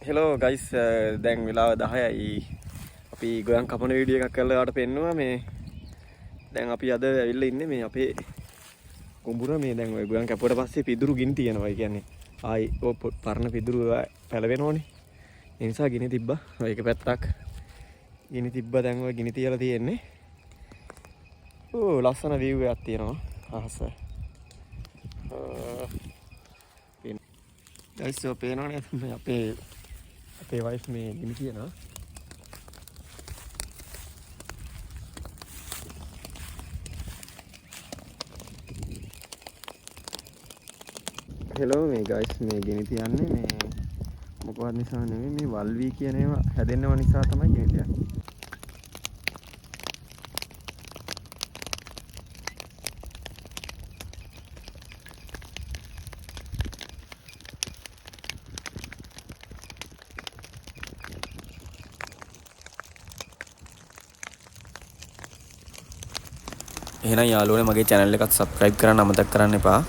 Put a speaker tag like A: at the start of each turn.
A: Hello guys දැන් වෙලාව 10යි අපි ගොයන් කපන වීඩියෝ එකක් කරලා ඔයාලට පෙන්නුවා මේ දැන් අපි අද ඇවිල්ලා ඉන්නේ මේ අපේ කුඹුර මේ දැන් ඔය ගොයන් කැපුවට පස්සේ පිදුරු ගිනි තියනවා. ඒ කියන්නේ ආයි ඔය පරණ පිදුරු පැලවෙනෝනේ. ඒ නිසා ගිනි තිබ්බා. ඔය එක පැත්තක් ගිනි තිබ්බා දැන් ඔය ගිනි තියලා තියෙන්නේ. ඕ ලස්සන view එකක් තියෙනවා අහස. ගයිස් ඔය පේනවනේ මේ අපේ වයිෆ් මේ ගිනි තියනවා. හෙලෝ මේ ගයිස් මේ ගිනි තියන්නේ මේ මොකවත් නිසා නෙමෙයි මේ වල්වී කියන ඒවා හැදෙන්නව නිසා තමයි ගිනි තියන්නේ. එහෙනම් යාළුවනේ මගේ channel එකත් subscribe කරන්න අමතක කරන්න එපා.